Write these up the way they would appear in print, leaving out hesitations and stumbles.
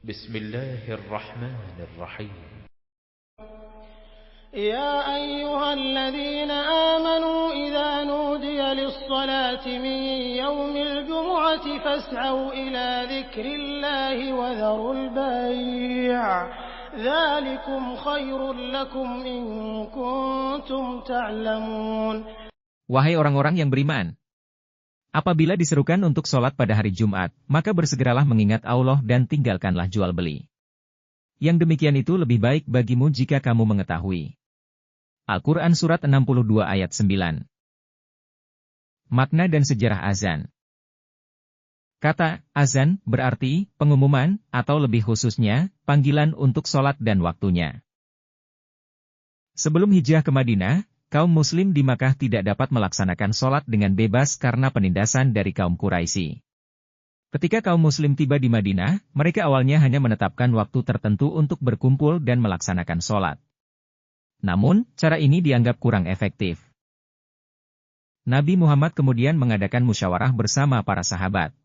Bismillahirrahmanirrahim. يا أيها الذين آمنوا إذا نودي للصلاة من يوم الجمعة فاسعوا إلى ذكر الله وذروا البيع ذلكم خير لكم إن كنتم تعلمون. Wahai orang-orang yang beriman, apabila diserukan untuk sholat pada hari Jumat, maka bersegeralah mengingat Allah dan tinggalkanlah jual beli. Yang demikian itu lebih baik bagimu jika kamu mengetahui. Al-Quran Surat 62 ayat 9. Makna dan sejarah azan. Kata azan berarti pengumuman, atau lebih khususnya, panggilan untuk sholat dan waktunya. Sebelum hijrah ke Madinah, kaum muslim di Makkah tidak dapat melaksanakan sholat dengan bebas karena penindasan dari kaum Quraisy. Ketika kaum muslim tiba di Madinah, mereka awalnya hanya menetapkan waktu tertentu untuk berkumpul dan melaksanakan sholat. Namun, cara ini dianggap kurang efektif. Nabi Muhammad kemudian mengadakan musyawarah bersama para sahabat.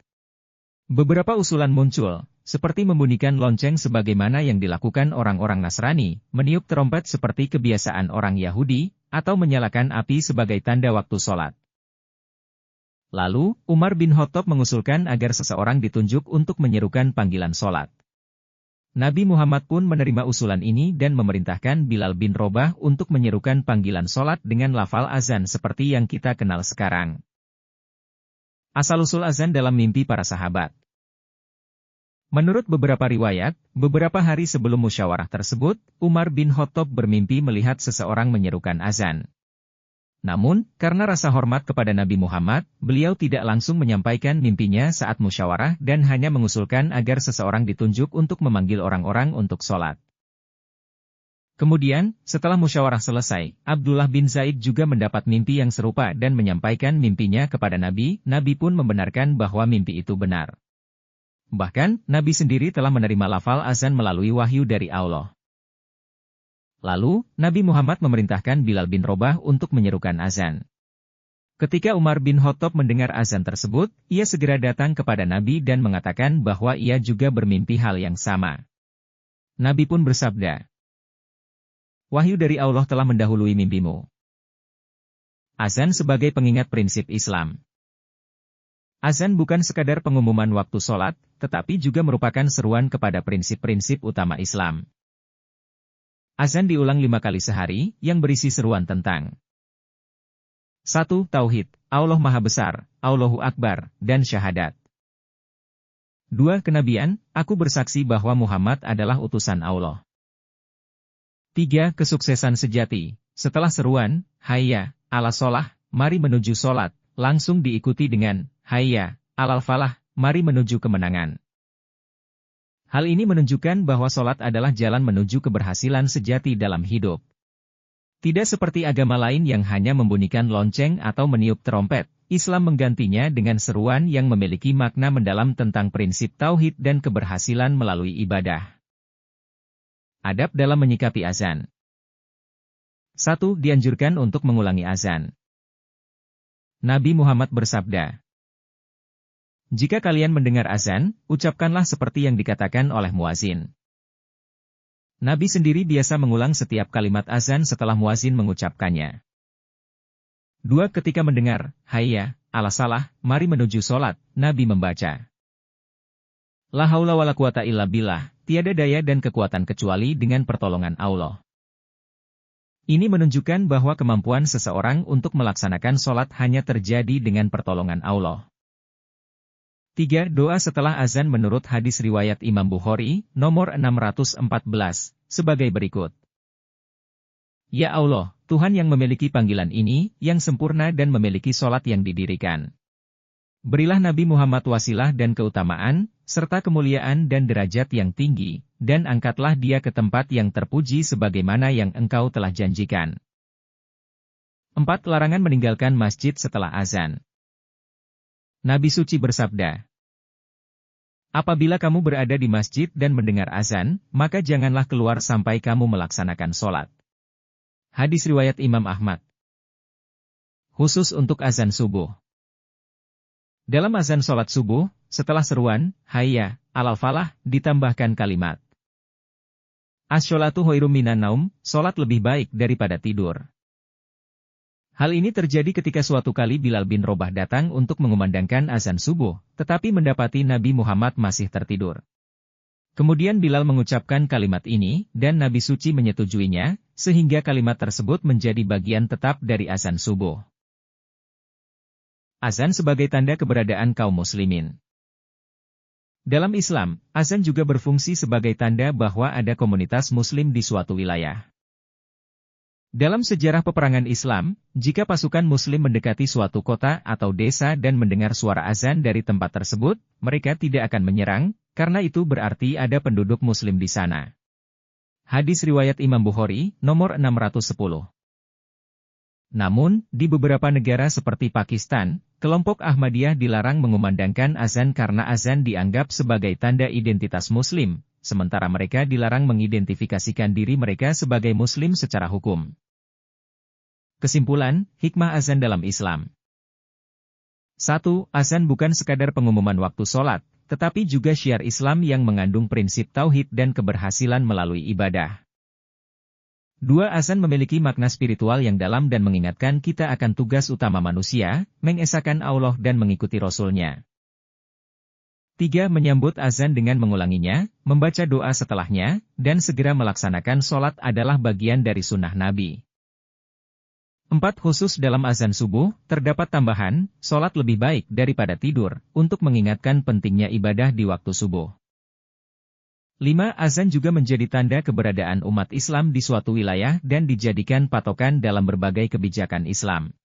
Beberapa usulan muncul, seperti membunyikan lonceng sebagaimana yang dilakukan orang-orang Nasrani, meniup terompet seperti kebiasaan orang Yahudi, atau menyalakan api sebagai tanda waktu sholat. Lalu, Umar bin Khattab mengusulkan agar seseorang ditunjuk untuk menyerukan panggilan sholat. Nabi Muhammad pun menerima usulan ini dan memerintahkan Bilal bin Robah untuk menyerukan panggilan sholat dengan lafal azan seperti yang kita kenal sekarang. Asal-usul azan dalam mimpi para sahabat. Menurut beberapa riwayat, beberapa hari sebelum musyawarah tersebut, Umar bin Khattab bermimpi melihat seseorang menyerukan azan. Namun, karena rasa hormat kepada Nabi Muhammad, beliau tidak langsung menyampaikan mimpinya saat musyawarah dan hanya mengusulkan agar seseorang ditunjuk untuk memanggil orang-orang untuk sholat. Kemudian, setelah musyawarah selesai, Abdullah bin Zaid juga mendapat mimpi yang serupa dan menyampaikan mimpinya kepada Nabi. Nabi pun membenarkan bahwa mimpi itu benar. Bahkan, Nabi sendiri telah menerima lafal azan melalui wahyu dari Allah. Lalu, Nabi Muhammad memerintahkan Bilal bin Robah untuk menyerukan azan. Ketika Umar bin Khattab mendengar azan tersebut, ia segera datang kepada Nabi dan mengatakan bahwa ia juga bermimpi hal yang sama. Nabi pun bersabda, "Wahyu dari Allah telah mendahului mimpimu." Azan sebagai pengingat prinsip Islam. Azan bukan sekadar pengumuman waktu sholat, tetapi juga merupakan seruan kepada prinsip-prinsip utama Islam. Azan diulang 5 kali sehari, yang berisi seruan tentang 1. Tauhid, Allah Maha Besar, Allahu Akbar, dan syahadat. 2. Kenabian, aku bersaksi bahwa Muhammad adalah utusan Allah. 3. Kesuksesan sejati, setelah seruan, hayya, ala sholah, mari menuju sholat, langsung diikuti dengan, hayya, alal falah, mari menuju kemenangan. Hal ini menunjukkan bahwa sholat adalah jalan menuju keberhasilan sejati dalam hidup. Tidak seperti agama lain yang hanya membunyikan lonceng atau meniup terompet, Islam menggantinya dengan seruan yang memiliki makna mendalam tentang prinsip tauhid dan keberhasilan melalui ibadah. Adab dalam menyikapi azan. 1. Dianjurkan untuk mengulangi azan. Nabi Muhammad bersabda, "Jika kalian mendengar azan, ucapkanlah seperti yang dikatakan oleh muazin." Nabi sendiri biasa mengulang setiap kalimat azan setelah muazin mengucapkannya. 2. Ketika mendengar, hayya, ala salah, mari menuju sholat, Nabi membaca, La haula wala quwata illa billah, tiada daya dan kekuatan kecuali dengan pertolongan Allah. Ini menunjukkan bahwa kemampuan seseorang untuk melaksanakan sholat hanya terjadi dengan pertolongan Allah. 3. Doa setelah azan menurut hadis riwayat Imam Bukhari, nomor 614, sebagai berikut. Ya Allah, Tuhan yang memiliki panggilan ini, yang sempurna dan memiliki sholat yang didirikan. Berilah Nabi Muhammad wasilah dan keutamaan, serta kemuliaan dan derajat yang tinggi, dan angkatlah dia ke tempat yang terpuji sebagaimana yang Engkau telah janjikan. 4. Larangan meninggalkan masjid setelah azan. Nabi suci bersabda, apabila kamu berada di masjid dan mendengar azan, maka janganlah keluar sampai kamu melaksanakan sholat. Hadis riwayat Imam Ahmad. Khusus untuk azan subuh. Dalam azan sholat subuh, setelah seruan, hayya, Al-Falah, ditambahkan kalimat As-sholatu khairum minan naum, sholat lebih baik daripada tidur. Hal ini terjadi ketika suatu kali Bilal bin Robah datang untuk mengumandangkan azan subuh, tetapi mendapati Nabi Muhammad masih tertidur. Kemudian Bilal mengucapkan kalimat ini, dan Nabi Suci menyetujuinya, sehingga kalimat tersebut menjadi bagian tetap dari azan subuh. Azan sebagai tanda keberadaan kaum muslimin. Dalam Islam, azan juga berfungsi sebagai tanda bahwa ada komunitas muslim di suatu wilayah. Dalam sejarah peperangan Islam, jika pasukan muslim mendekati suatu kota atau desa dan mendengar suara azan dari tempat tersebut, mereka tidak akan menyerang, karena itu berarti ada penduduk muslim di sana. Hadis riwayat Imam Bukhari, nomor 610. Namun, di beberapa negara seperti Pakistan, kelompok Ahmadiyah dilarang mengumandangkan azan karena azan dianggap sebagai tanda identitas muslim, sementara mereka dilarang mengidentifikasikan diri mereka sebagai muslim secara hukum. Kesimpulan, hikmah azan dalam Islam. 1. Azan bukan sekadar pengumuman waktu sholat, tetapi juga syiar Islam yang mengandung prinsip tauhid dan keberhasilan melalui ibadah. 2. Azan memiliki makna spiritual yang dalam dan mengingatkan kita akan tugas utama manusia, mengesahkan Allah dan mengikuti Rasul-Nya. 3. Menyambut azan dengan mengulanginya, membaca doa setelahnya, dan segera melaksanakan sholat adalah bagian dari sunnah Nabi. 4. Khusus dalam azan subuh, terdapat tambahan, sholat lebih baik daripada tidur, untuk mengingatkan pentingnya ibadah di waktu subuh. 5. Azan juga menjadi tanda keberadaan umat Islam di suatu wilayah dan dijadikan patokan dalam berbagai kebijakan Islam.